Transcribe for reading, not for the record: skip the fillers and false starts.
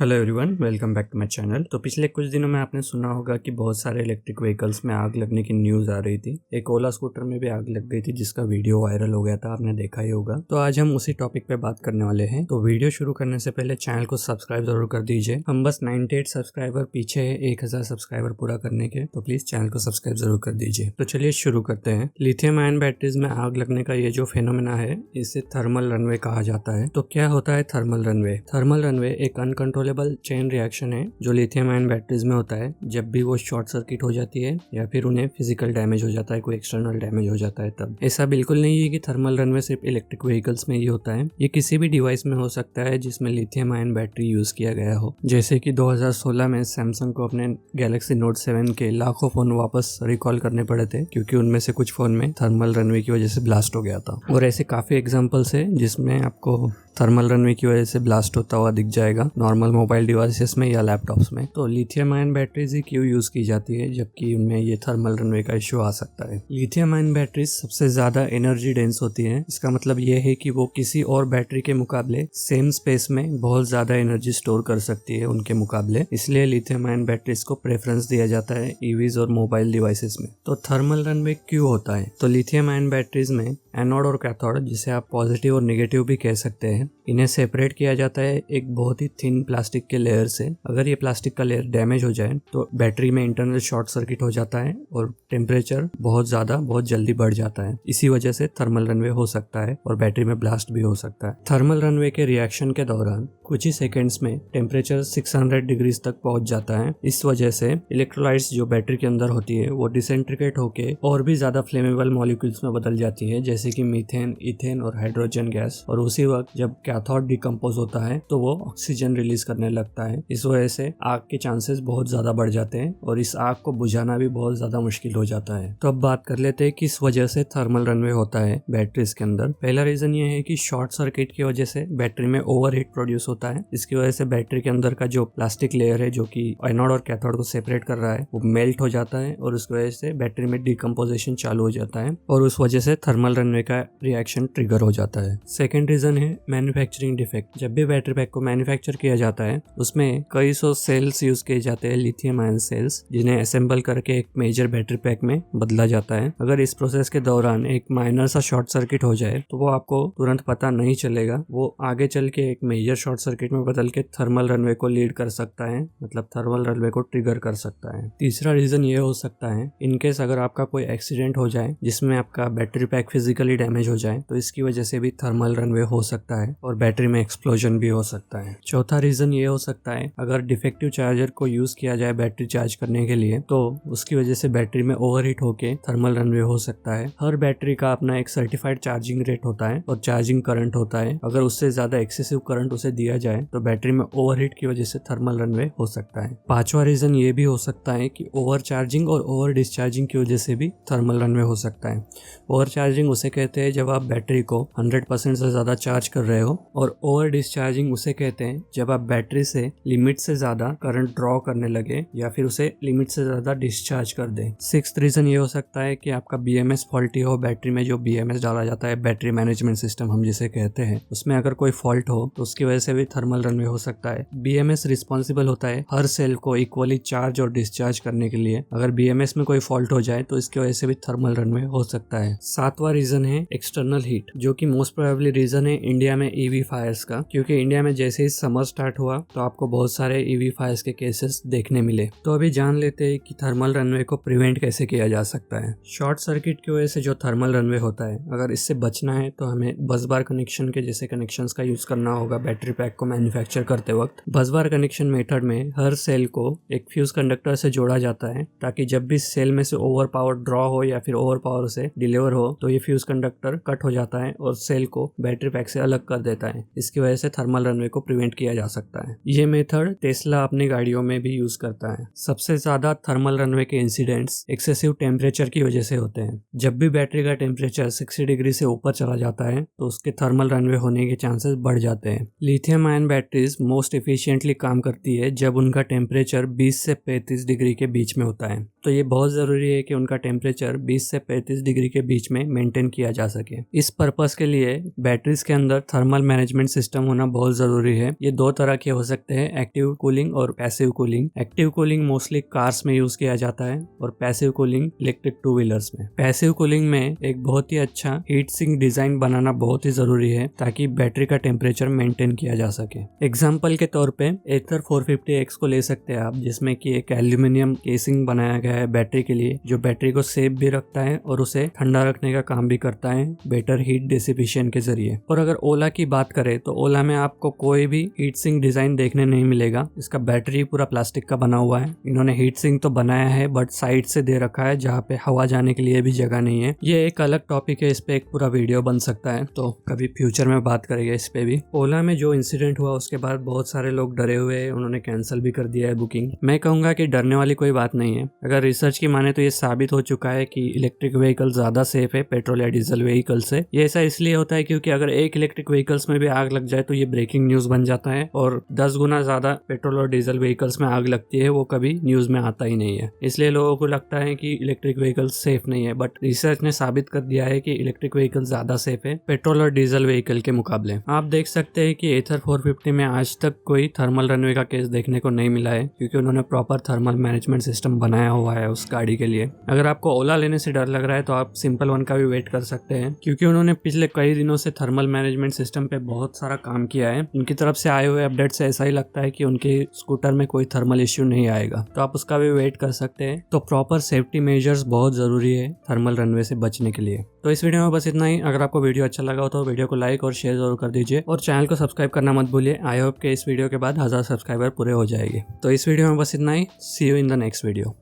Hello everyone, welcome back to my channel. तो पिछले कुछ दिनों में आपने सुना होगा कि बहुत सारे इलेक्ट्रिक व्हीकल्स में आग लगने की न्यूज़ आ रही थी। एक ओला स्कूटर में भी आग लग गई थी जिसका वीडियो वायरल हो गया था, आपने देखा ही होगा। तो आज हम उसी टॉपिक पे बात करने वाले हैं। तो वीडियो शुरू करने से पहले चैनल को सब्सक्राइब जरूर कर दीजिए। हम बस 98 सब्सक्राइबर पीछे है 1000 सब्सक्राइबर पूरा करने के, तो प्लीज चैनल को सब्सक्राइब जरूर कर दीजिए। तो चलिए शुरू करते हैं। लिथियम आयन बैटरीज में आग लगने का ये जो फेनोमेना है इसे थर्मल रनवे कहा जाता है। तो क्या होता है थर्मल रनवे? थर्मल रनवे एक अनकंट्रोलेबल चेन रिएक्शन है जो लिथियम आयन बैटरीज में होता है जब भी वो शॉर्ट सर्किट हो जाती है या फिर उन्हें फिजिकल डैमेज हो जाता है, कोई एक्सटर्नल डैमेज हो जाता है तब। ऐसा बिल्कुल नहीं है कि थर्मल रनवे सिर्फ इलेक्ट्रिक व्हीकल्स में ही होता है, ये किसी भी डिवाइस में हो सकता है जिसमें लिथियम आयन बैटरी यूज किया गया हो। जैसे कि 2016 में सैमसंग को अपने गैलेक्सी नोट 7 के लाखों फोन वापस रिकॉल करने पड़े थे क्योंकि उनमें से कुछ फोन में थर्मल रनवे की वजह से ब्लास्ट हो गया था। और ऐसे काफी एग्जांपल्स है जिसमें आपको थर्मल रनवे की वजह से ब्लास्ट होता हुआ दिख जाएगा नॉर्मल मोबाइल डिवाइसेस में या लैपटॉप्स में। तो लिथियम आयन बैटरीज ही क्यों यूज की जाती है जबकि उनमें ये थर्मल रनवे का इश्यू आ सकता है? लिथियम आयन बैटरीज सबसे ज्यादा एनर्जी डेंस होती है। इसका मतलब ये है कि वो किसी और बैटरी के मुकाबले सेम स्पेस में बहुत ज्यादा एनर्जी स्टोर कर सकती है उनके मुकाबले, इसलिए लिथियम आयन बैटरीज को प्रेफरेंस दिया जाता है ईवीज और मोबाइल डिवाइसेस में। तो थर्मल रनवे क्यों होता है? तो लिथियम आयन बैटरीज में एनोड और कैथोड, जिसे आप पॉजिटिव और नेगेटिव भी कह सकते हैं, इन्हें सेपरेट किया जाता है एक बहुत ही थिन प्लास्टिक के लेयर से। अगर ये प्लास्टिक का लेयर डैमेज हो जाए तो बैटरी में इंटरनल शॉर्ट सर्किट हो जाता है और टेम्परेचर बहुत जल्दी बढ़ जाता है। इसी वजह से थर्मल रनवे हो सकता है और बैटरी में ब्लास्ट भी हो सकता है। थर्मल रनवे के रिएक्शन के दौरान कुछ ही सेकेंड्स में टेम्परेचर 600 डिग्रीज तक पहुंच जाता है। इस वजह से इलेक्ट्रोलाइट्स जो बैटरी के अंदर होती है वो डिसइंटीग्रेट होके और भी ज्यादा फ्लेमेबल मॉलिक्यूल्स में बदल जाती है, जैसे कि मीथेन, इथेन और हाइड्रोजन गैस। और उसी वक्त जब कैथोड डिकम्पोज होता है तो वो ऑक्सीजन रिलीज करने लगता है। इस वजह से आग के चांसेस बहुत ज्यादा बढ़ जाते हैं और इस आग को बुझाना भी बहुत ज्यादा मुश्किल हो जाता है। तो अब बात कर लेते हैं किस वजह से थर्मल रनवे होता है बैटरीज के अंदर। पहला रीजन ये है कि शॉर्ट सर्किट की वजह से बैटरी में ओवरहीट प्रोड्यूस होता है। इसकी वजह से बैटरी के अंदर का जो प्लास्टिक लेयर है जो कि एनोड और कैथोड को सेपरेट कर रहा है वो मेल्ट हो जाता है और उसकी वजह से बैटरी में डिकम्पोजिशन चालू हो जाता है और उस वजह से थर्मल रनवे का रिएक्शन ट्रिगर हो जाता है। सेकेंड रीजन है मैन्युफैक्चरिंग डिफेक्ट। जब भी बैटरी पैक को मैन्युफैक्चर किया जाता है उसमें कई सौ सेल्स यूज किए जाते हैं, लिथियम आयन सेल्स, जिन्हें असेंबल करके एक मेजर बैटरी पैक में बदला जाता है। अगर इस प्रोसेस के दौरान एक माइनर सा शॉर्ट सर्किट हो जाए तो वो आपको तुरंत पता नहीं चलेगा, वो आगे चल के एक मेजर शॉर्ट सर्किट में बदल के थर्मल रनवे को लीड कर सकता है, मतलब थर्मल रनवे को ट्रिगर कर सकता है। तीसरा रीजन ये हो सकता है इनकेस अगर आपका कोई एक्सीडेंट हो जाए जिसमें आपका बैटरी पैक फिजिकली डैमेज हो जाए तो इसकी वजह से भी थर्मल रनवे हो सकता है और बैटरी में एक्सप्लोजन भी हो सकता है। चौथा रीजन ये हो सकता है अगर डिफेक्टिव चार्जर को यूज किया जाए बैटरी चार्ज करने के लिए तो उसकी वजह से बैटरी में ओवरहीट होके थर्मल रनवे हो सकता है। हर बैटरी का अपना एक सर्टिफाइड चार्जिंग रेट होता है और चार्जिंग करंट होता है। अगर उससे ज्यादा एक्सेसिव करंट उसे दिया जाए तो बैटरी में ओवरहीट की वजह से थर्मल रनवे हो सकता है। पांचवा रीजन ये भी हो सकता है कि ओवर चार्जिंग और ओवर डिस्चार्जिंग की वजह से भी थर्मल रनवे हो सकता है। ओवर चार्जिंग उसे कहते हैं जब आप बैटरी को 100% से ज्यादा चार्ज कर रहे हो और ओवर डिस्चार्जिंग उसे कहते हैं जब आप बैटरी से लिमिट से ज्यादा करंट ड्रॉ करने लगे या फिर उसे लिमिट से ज्यादा डिस्चार्ज कर दे। सिक्स्थ रीजन ये हो सकता है कि आपका BMS फॉल्टी हो। बैटरी में जो BMS डाला जाता है, बैटरी मैनेजमेंट सिस्टम हम जिसे कहते हैं, उसमें अगर कोई फॉल्ट हो तो उसकी वजह से भी थर्मल रनवे हो सकता है। BMS रिस्पॉन्सिबल होता है हर सेल को इक्वली चार्ज और डिस्चार्ज करने के लिए। अगर BMS में कोई फॉल्ट हो जाए तो इसकी वजह से भी थर्मल रनवे हो सकता है। सातवां रीजन है एक्सटर्नल हीट, जो कि मोस्ट प्रोबेबली रीजन है इंडिया में EV फायर्स का, क्योंकि इंडिया में जैसे ही समर स्टार्ट हुआ तो आपको बहुत सारे EV फायर्स के केसेस देखने मिले। तो अभी जान लेते हैं कि थर्मल रनवे को प्रिवेंट कैसे किया जा सकता है। शॉर्ट सर्किट की वजह से जो थर्मल रनवे होता है, अगर इससे बचना है तो हमें बस बार कनेक्शन के जैसे कनेक्शंस का यूज करना होगा बैटरी पैक को मैन्युफैक्चर करते वक्त। बस बार कनेक्शन मेथड में हर सेल को एक फ्यूज कंडक्टर से जोड़ा जाता है ताकि जब भी सेल में से ओवर पावर ड्रॉ हो या फिर ओवर पावर से डिलीवर हो तो ये फ्यूज कंडक्टर कट हो जाता है और सेल को बैटरी पैक से अलग कर देता है। इसकी वजह से थर्मल रनवे को प्रिवेंट किया जा सकता है। ये मेथड टेस्ला अपनी गाड़ियों में भी यूज करता है। सबसे ज्यादा थर्मल रनवे के इंसिडेंट्स एक्सेसिव टेम्परेचर की वजह से होते हैं। जब भी बैटरी का टेम्परेचर 60 डिग्री से ऊपर चला जाता है तो उसके थर्मल रनवे होने के चांसेस बढ़ जाते हैं। Lithium ion batteries most efficiently काम करती है जब उनका टेम्परेचर 20 से 35 डिग्री के बीच में होता है। तो ये बहुत जरूरी है कि उनका टेम्परेचर 20 से 35 डिग्री के बीच में मेंटेन किया जा सके। इस पर्पस के लिए बैटरीज के अंदर थर्मल मैनेजमेंट सिस्टम होना बहुत जरूरी है। ये दो तरह के हो सकते हैं, एक्टिव कूलिंग और passive cooling. Active cooling mostly cars में यूज किया जाता है और passive cooling electric two wheelers में। पैसिव कूलिंग में एक बहुत ही अच्छा हीट सिंक डिजाइन बनाना बहुत ही जरूरी है ताकि बैटरी का टेम्परेचर मेंटेन किया जा सके। एग्जाम्पल के तौर पे एथर 450X को ले सकते हैं आप, जिसमें कि एक एल्यूमिनियम केसिंग बनाया गया है बैटरी के लिए, जो बैटरी को सेफ भी रखता है और उसे ठंडा रखने का काम भी करता है बेटर हीट डिसिपेशन के जरिए। और अगर ओला की बात करें तो ओला में आपको कोई भी हीट सिंक डिजाइन देखने नहीं मिलेगा। इसका बैटरी पूरा प्लास्टिक का बना हुआ है। इन्होंने हीट सिंक तो बनाया है बट साइड से दे रखा है जहाँ पे हवा जाने के लिए भी जगह नहीं है। ये एक अलग टॉपिक है, इस पे एक पूरा वीडियो बन सकता है, तो कभी फ्यूचर में बात करेंगे इस पे भी। ओला में जो इंसिडेंट हुआ उसके बाद बहुत सारे लोग डरे हुए हैं, उन्होंने कैंसिल भी कर दिया है बुकिंग। मैं कहूंगा कि डरने वाली कोई बात नहीं है। अगर रिसर्च की माने तो ये साबित हो चुका है कि इलेक्ट्रिक व्हीकल ज्यादा सेफ है पेट्रोल या डीजल व्हीकल से। ये ऐसा इसलिए होता है क्योंकि अगर एक इलेक्ट्रिक व्हीकल्स में भी आग लग जाए तो ये ब्रेकिंग न्यूज बन जाता है, और 10 गुना ज्यादा पेट्रोल और डीजल व्हीकल्स में आग लगती है वो कभी न्यूज में आता ही नहीं है। इसलिए लोगों को लगता है कि इलेक्ट्रिक व्हीकल सेफ नहीं है, बट रिसर्च ने साबित कर दिया है कि इलेक्ट्रिक व्हीकल ज्यादा सेफ है पेट्रोल और डीजल व्हीकल के मुकाबले। आप देख सकते हैं कि एथर 450 में आज तक कोई थर्मल रनवे का केस देखने को नहीं मिला है, क्योंकि उन्होंने प्रॉपर थर्मल मैनेजमेंट सिस्टम बनाया हुआ है उस गाड़ी के लिए। अगर आपको ओला लेने से डर लग रहा है तो आप सिंपल वन का भी वेट कर सकते हैं, क्योंकि उन्होंने पिछले कई दिनों से थर्मल मैनेजमेंट सिस्टम पे बहुत सारा काम किया है। उनकी तरफ से आए हुए अपडेट से ऐसा ही लगता है कि उनके स्कूटर में कोई थर्मल इश्यू नहीं आएगा, तो आप उसका भी वेट कर सकते हैं। तो प्रॉपर सेफ्टी मेजर्स बहुत जरूरी है थर्मल रनवे से बचने के लिए। तो इस वीडियो में बस इतना ही। अगर आपको वीडियो अच्छा लगा हो तो वीडियो को लाइक और शेयर जरूर कर दीजिए, और चैनल को सब्सक्राइब करना मत भूलिए। आई होप कि इस वीडियो के बाद 1000 सब्सक्राइबर पूरे हो जाएंगे। तो इस वीडियो में बस इतना ही। See you in the next video.